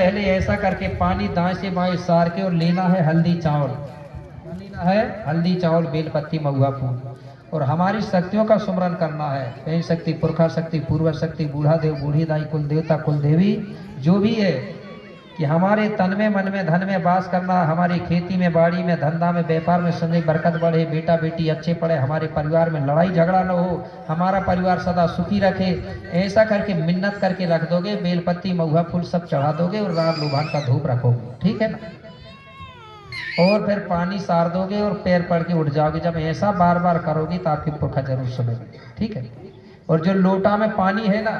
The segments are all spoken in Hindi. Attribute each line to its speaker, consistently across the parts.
Speaker 1: पहले ऐसा करके पानी दाएं से बाएं सार के और लेना है हल्दी चावल, लेना है हल्दी चावल, बेलपत्ती, महुआ फूल, और हमारी शक्तियों का सुमरन करना है। कहीं शक्ति, पुरखा शक्ति, पूर्व शक्ति, बूढ़ा देव, बूढ़ी दाई, कुल देवता, कुल देवी, जो भी है, कि हमारे तन में, मन में, धन में वास करना, हमारी खेती में, बाड़ी में, धंधा में, व्यापार में संजय बरकत बढ़े, बेटा बेटी अच्छे पढ़े, हमारे परिवार में लड़ाई झगड़ा न हो, हमारा परिवार सदा सुखी रखे। ऐसा करके मिन्नत करके रख दोगे, बेलपत्ती, महुआ फूल सब चढ़ा दोगे और रात लुभान का धूप रखोगे, ठीक है ना। और फिर पानी सार दोगे और पैर पड़ के उठ जाओगे। जब ऐसा बार बार करोगे तो आपकी पुरखा जरूर सुनेगी, ठीक है। और जो लोटा में पानी है ना,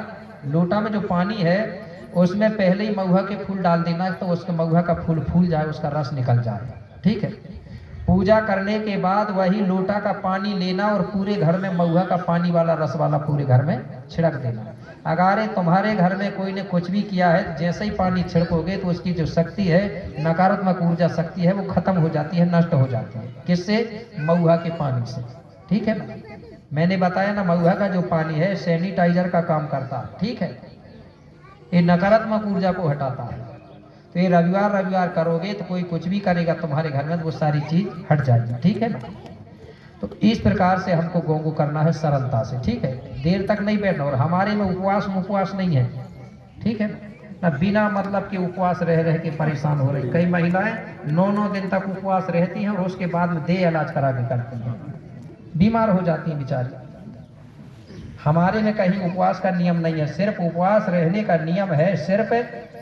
Speaker 1: लोटा में जो पानी है उसमें पहले ही महुआ के फूल डाल देना, तो उसके महुआ का फूल फूल जाए, उसका रस निकल जाए, ठीक है। पूजा करने के बाद वही लोटा का पानी लेना और पूरे घर में महुआ का पानी वाला, रस वाला पूरे घर में छिड़क देना। अगर तुम्हारे घर में कोई ने कुछ भी किया है, जैसे ही पानी छिड़कोगे तो उसकी जो शक्ति है, नकारात्मक ऊर्जा शक्ति है, वो खत्म हो जाती है, नष्ट हो जाती है। किससे? महुआ के पानी से, ठीक है ना। मैंने बताया ना, महुआ का जो पानी है सैनिटाइजर का काम करता है, ठीक है। ये नकारात्मक ऊर्जा को हटाता है। तो ये रविवार करोगे तो कोई कुछ भी करेगा तुम्हारे घर में तो वो सारी चीज हट जाएगी, ठीक है ना। तो इस प्रकार से हमको गोंगू करना है सरलता से, ठीक है। देर तक नहीं बैठना, और हमारे में उपवास नहीं है, ठीक है ना। बिना मतलब के उपवास रह रह के परेशान हो रही। कई महिलाएं 9 दिन तक उपवास रहती हैं और उसके बाद में देह इलाज करा के करती हैं, बीमार हो जाती हैं बेचारी। हमारे में कहीं उपवास का नियम नहीं है। सिर्फ उपवास रहने का नियम है सिर्फ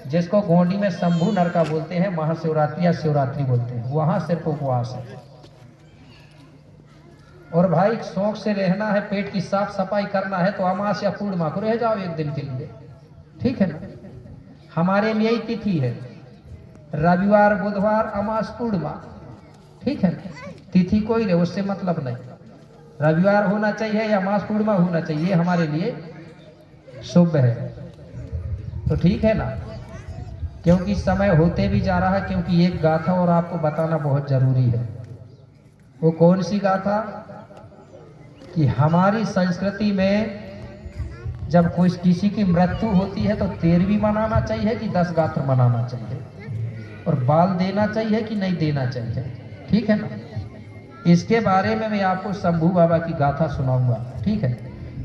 Speaker 1: जिसको गोंडी में शंभू नरका बोलते हैं, महाशिवरात्रि या शिवरात्रि बोलते हैं, वहां सिर्फ उपवास है। और भाई शौक से रहना है, पेट की साफ सफाई करना है तो अमास या पूर्णिमा को रह जाओ 1 दिन के लिए, ठीक है ना। हमारे में यही तिथि है, रविवार, बुधवार, अमास, पूर्णिमा, ठीक है ना। तिथि कोई रहे, उससे मतलब नहीं। रविवार होना चाहिए या अमास पूर्णिमा होना चाहिए, हमारे लिए शुभ है, तो ठीक है ना। क्योंकि समय होते भी जा रहा है, क्योंकि एक गाथा और आपको बताना बहुत जरूरी है। वो कौन सी गाथा? कि हमारी संस्कृति में जब कोई किसी की मृत्यु होती है तो 13वीं मनाना चाहिए कि 10 गात्र मनाना चाहिए, और बाल देना चाहिए कि नहीं देना चाहिए, ठीक है ना। इसके बारे में मैं आपको शंभू बाबा की गाथा सुनाऊंगा, ठीक है।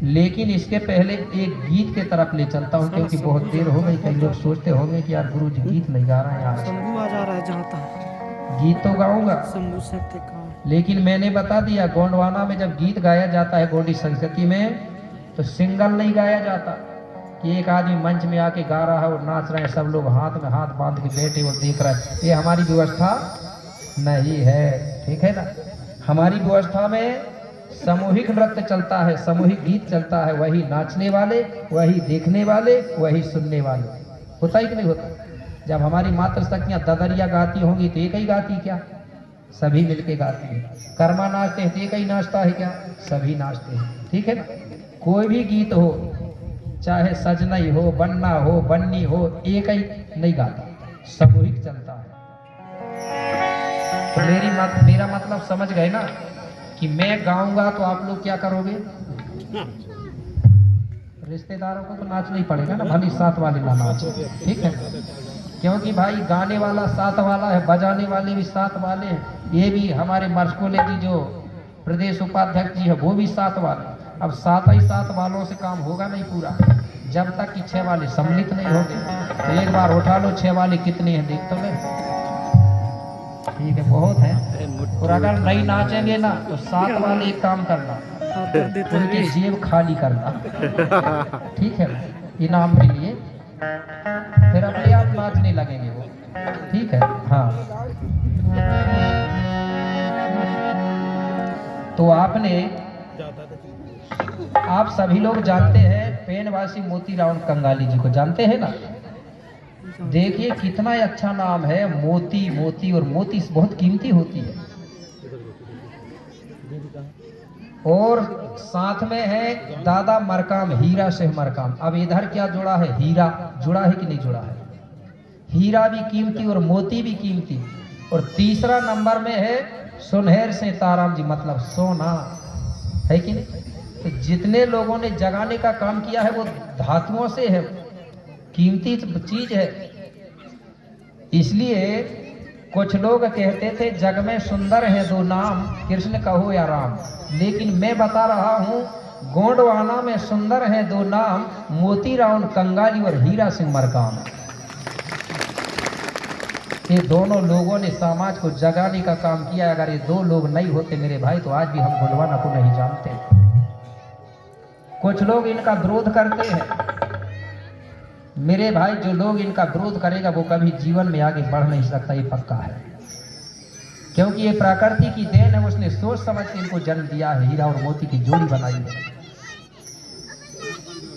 Speaker 1: लेकिन इसके पहले एक गीत के तरफ ले चलता हूँ, क्योंकि बहुत देर हो गई। कई लोग सोचते होंगे कि यार गुरु जी गीत नहीं गा रहे हैं आज।
Speaker 2: शंभू आ जा रहा है जहाँ
Speaker 1: गीत तो गाऊंगा,
Speaker 2: शंभू शक्ति का।
Speaker 1: लेकिन मैंने बता दिया गोंडवाना में जब गीत गाया जाता है गोंडी संस्कृति में, तो सिंगल नहीं गाया जाता कि एक आदमी मंच में आके गा रहा है और नाच रहे हैं, सब लोग हाथ में हाथ बांध के बैठे और देख रहे हैं। ये हमारी व्यवस्था नहीं है, ठीक है ना। हमारी व्यवस्था में सामूहिक नृत्य चलता है, सामूहिक गीत चलता है, वही नाचने वाले, वही देखने वाले, वही सुनने वाले। होता ही कि नहीं होता? जब हमारी मातृ शक्तियाँ ददरिया गाती होंगी तो एक ही गाती क्या? सभी मिलके गाती है। कर्मा नाचते हैं तो एक ही नाचता है क्या? सभी नाचते हैं, ठीक है ना। कोई भी गीत हो, चाहे सजनई हो, बन्ना हो, बन्नी हो, एक ही नहीं गाता, सामूहिक चलता है। तो मेरा मतलब समझ गए ना कि मैं गाऊंगा तो आप लोग क्या करोगे? रिश्तेदारों को तो नाचना ही पड़ेगा ना, भली साथ वाले ना नाचे, ठीक है। क्योंकि भाई गाने वाला साथ वाला है, बजाने वाले भी साथ वाले हैं। ये भी हमारे मर्सकोले की जो प्रदेश उपाध्यक्ष जी है वो भी साथ वाले। अब साथ ही साथ वालों से काम होगा नहीं पूरा, जब तक कि 6 वाले सम्मिलित नहीं होंगे। तो एक बार उठा लो 6 वाले कितने हैं देख तो ले, ठीक है, बहुत है। और अगर नहीं नाचेंगे ना तो 7 वाले एक काम करना, उनकी जेब खाली करना, ठीक है ना, इनाम के लिए। फिर अपने आप नाचने लगेंगे वो, ठीक है। हाँ, तो आप सभी लोग जानते हैं पेनवासी मोतीराम कंगाली जी को, जानते हैं ना। देखिए कितना अच्छा नाम है, मोती। मोती और मोती बहुत कीमती होती है। और साथ में है दादा मरकाम, हीरा से मरकाम। अब इधर क्या जुड़ा है? हीरा जुड़ा है कि नहीं जुड़ा है? हीरा भी कीमती और मोती भी कीमती। और तीसरा नंबर में है सुनहर से ताराम जी, मतलब सोना, है कि नहीं। तो जितने लोगों ने जगाने का काम किया है वो धातुओं से है, कीमती चीज है। इसलिए कुछ लोग कहते थे जग में सुंदर है दो नाम, कृष्ण कहो या राम। लेकिन मैं बता रहा हूं गोंडवाना में सुंदर है दो नाम, मोतीराम कंगाली और हीरा सिंह मरकाम। ये दोनों लोगों ने समाज को जगाने का काम किया। अगर ये दो लोग नहीं होते मेरे भाई तो आज भी हम गोंडवाना को नहीं जानते। कुछ लोग इनका विरोध करते हैं मेरे भाई, जो लोग इनका विरोध करेगा वो कभी जीवन में आगे बढ़ नहीं सकता, ये पक्का है। क्योंकि ये प्रकृति की देन है, उसने सोच समझ के इनको जन्म दिया है, हीरा और मोती की जोड़ी बनाई है।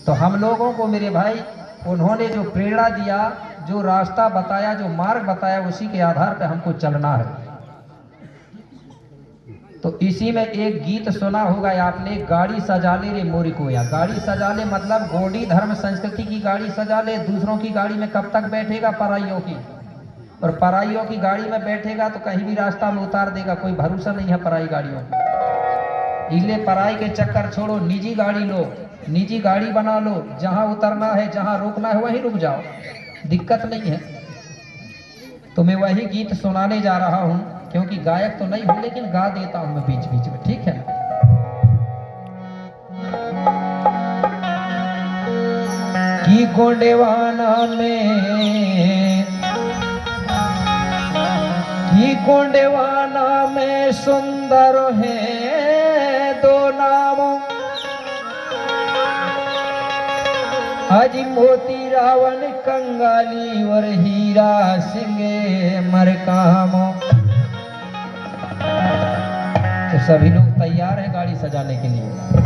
Speaker 1: तो हम लोगों को मेरे भाई उन्होंने जो प्रेरणा दिया, जो रास्ता बताया, जो मार्ग बताया, उसी के आधार पर हमको चलना है। तो इसी में एक गीत सुना होगा आपने, गाड़ी सजा ले रे मोरी कोया। गाड़ी सजा ले मतलब गोंडी धर्म संस्कृति की गाड़ी सजा ले। दूसरों की गाड़ी में कब तक बैठेगा, पराइयों की। और पराइयों की गाड़ी में बैठेगा तो कहीं भी रास्ता में उतार देगा, कोई भरोसा नहीं है पराई गाड़ियों का। इसलिए पराई के चक्कर छोड़ो, निजी गाड़ी लो, निजी गाड़ी बना लो। जहां उतरना है, जहां रुकना है वहीं रुक जाओ, दिक्कत नहीं है। तो मैं वही गीत सुनाने जा रहा हूं, क्योंकि गायक तो नहीं हूं लेकिन गा देता हूं मैं बीच बीच में, ठीक है। कि गोंडेवाना में सुंदर है दो नाम, हाजी मोती रावण कंगाली और हीरा सिंह मरकाम। तो सभी लोग तैयार हैं गाड़ी सजाने के लिए।